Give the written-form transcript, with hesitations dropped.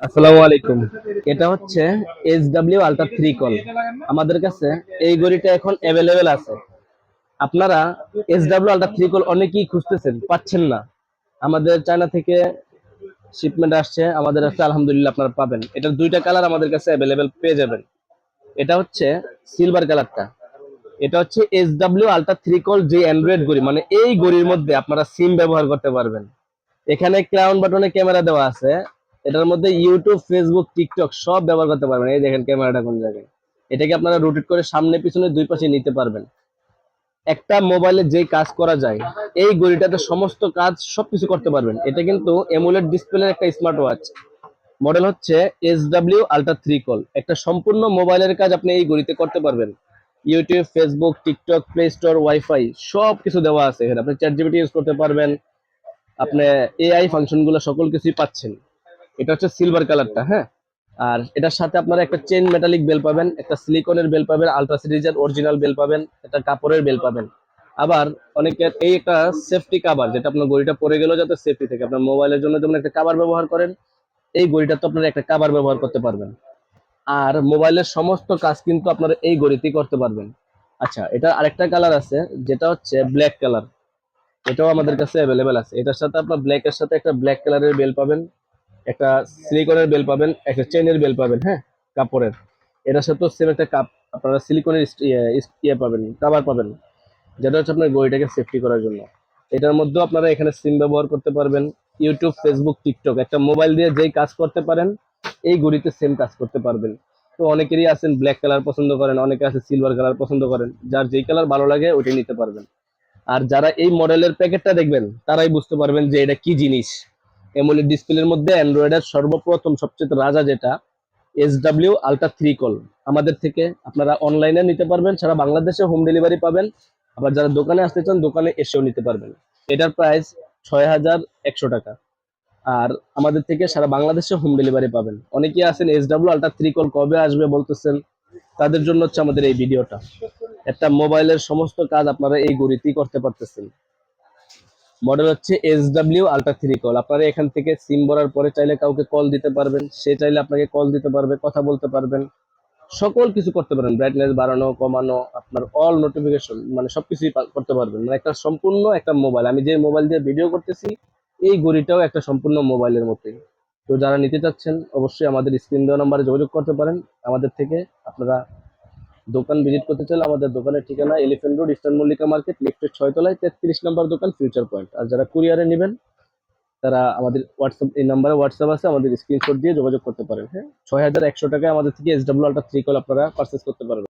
আসসালামু আলাইকুম। এটা হচ্ছে SW আলট্রা 3 কল। আমাদের কাছে এই ঘড়িটা এখন অ্যাভেলেবেল আছে। আপনারা SW আলট্রা 3 কল অনেকেই খুঁজতেছেন, পাচ্ছেন না। আমাদের চায়না থেকে শিপমেন্ট আসছে, আমাদের কাছে আলহামদুলিল্লাহ আপনারা পাবেন। এটার দুইটা কালার আমাদের কাছে অ্যাভেলেবেল পেয়ে যাবেন। এটা হচ্ছে সিলভার কালারটা। এটা হচ্ছে SW আলট্রা 3 কল যে অ্যান্ড্রয়েড ঘড়ি, মানে এই ঘড়ির মধ্যে আপনারা সিম ব্যবহার করতে পারবেন। এখানে ক্রাউন বাটনে ক্যামেরা দেওয়া আছে। এটার মধ্যে ইউটিউব, ফেসবুক, টিকটক সব ব্যবহার করতে পারবেন। এই দেখেন ক্যামেরাটা কোন জায়গায়। এটাকে আপনারা রোটেট করে সামনে পিছনে দুই পাশে নিতে পারবেন। একটা মোবাইলে যেই কাজ করা যায়, এই ঘড়িটাতে সমস্ত কাজ সবকিছু করতে পারবেন। এটা কিন্তু এমুলেট ডিসপ্লের একটা স্মার্ট ওয়াচ। মডেল হচ্ছে SW আলট্রা 3 কল। একটা সম্পূর্ণ মোবাইলের কাজ আপনি এই ঘড়িতে করতে পারবেন। YouTube, Facebook, TikTok, play store, wifi সব কিছু দেওয়া আছে এখানে। আপনি চ্যাট জিপিটি ইউজ করতে পারবেন। আপনি এআই ফাংশন গুলো সকল কিছুই পাচ্ছেন। এটা হচ্ছে সিলভার কালারটা, হ্যাঁ। আর এটার সাথে আপনারা একটা চেন মেটালিক বেল পাবেন, একটা সিলিকনের বেল পাবেন, আলট্রা সিরিজের অরিজিনাল বেল পাবেন, একটা কাপড়ের বেল পাবেন। আবার অনেকের এই একটা সেফটি কাভার, যেটা আপনার ঘড়িটা পরে গেলেও যাতে সেফটি থেকে, আপনার মোবাইলের জন্য যেমন একটা কাভার ব্যবহার করেন, এই ঘড়িটা তো আপনারা একটা কাভার ব্যবহার করতে পারবেন। আর মোবাইলের সমস্ত কাজ কিন্তু আপনারা এই ঘড়িতেই করতে পারবেন। আচ্ছা, এটা আরেকটা কালার আছে, যেটা হচ্ছে ব্ল্যাক কালার। এটাও আমাদের কাছে অ্যাভেলেবেল আছে। এটার সাথে আপনার ব্ল্যাক এর সাথে একটা ব্ল্যাক কালারের বেল পাবেন, একটা সিলিকনের বেল পাবেন, একটা চেনের বেল পাবেন, হ্যাঁ, কাপড়ের। এটার সাথেও সেম একটা কাপ আপনারা সিলিকনের ইয়ে পাবেন, কাভার পাবেন, যেটা হচ্ছে আপনার ঘড়িটাকে সেফটি করার জন্য। এটার মধ্যেও আপনারা এখানে সিম ব্যবহার করতে পারবেন। ইউটিউব, ফেসবুক, টিকটক একটা মোবাইল দিয়ে যেই কাজ করতে পারেন, এই ঘড়িতে সেম কাজ করতে পারবেন। তো অনেকেরই আছেন ব্ল্যাক কালার পছন্দ করেন, অনেকে আছে সিলভার কালার পছন্দ করেন। যার যেই কালার ভালো লাগে ওইটাই নিতে পারবেন। আর যারা এই মডেলের প্যাকেটটা দেখবেন তারাই বুঝতে পারবেন যে এটা কি জিনিস। এমোলেড ডিসপ্লের মধ্যে অ্যান্ড্রয়েডের সর্বপ্রথম সবচেয়ে রাজা যেটা SW আলট্রা 3 কল। আমাদের থেকে আপনারা অনলাইনে নিতে পারবেন, সারা বাংলাদেশে হোম ডেলিভারি পাবেন। আবার যারা দোকানে আসতে চান দোকানে এসেও নিতে পারবেন। এটার প্রাইস 6100 টাকা। আর আমাদের থেকে সারা বাংলাদেশে হোম ডেলিভারি পাবেন। অনেকেই আছেন SW আলট্রা 3 কল কবে আসবে বলতেছেন, তাদের জন্য হচ্ছে আমাদের এই ভিডিওটা। একটা মোবাইলের সমস্ত কাজ আপনারা এই ঘড়িতেই করতে পারতেছেন। মডেল হচ্ছে SW আলট্রা 3 কল। আপনারা এখান থেকে সিম ভরার পরে চাইলে কাউকে কল দিতে পারবেন, সে চাইলে আপনাকে কল দিতে পারবে, কথা বলতে পারবেন, সকল কিছু করতে পারেন। ব্রাইটনেস বাড়ানো কমানো, আপনার অল নোটিফিকেশন, মানে সবকিছুই করতে পারবেন। মানে একটা সম্পূর্ণ একটা মোবাইল। আমি যে মোবাইল দিয়ে ভিডিও করতেছি, এই ঘড়িটাও একটা সম্পূর্ণ মোবাইলের মতোই। তো যারা নিতে চাচ্ছেন অবশ্যই আমাদের স্ক্রিন দেওয়া নাম্বারে যোগাযোগ করতে পারেন আমাদের থেকে। আপনারা দোকান ভিজিট করতে চাইলে আমাদের দোকানের ঠিকানা elephant road, eastern Mallika market, লিফটের 6 তলায়, 33 নম্বর দোকান, ফিউচার পয়েন্ট। আর যারা কুরিয়ারে নেবেন তারা আমাদের হোয়াটসঅ্যাপ, এই নাম্বারে হোয়াটসঅ্যাপ আছে, আমাদের স্ক্রিনশট দিয়ে যোগাযোগ করতে পারেন। হ্যাঁ, 6100 টাকায় আমাদের থেকে SW আলট্রা 3 কল আপনারা পারচেস করতে পারবেন।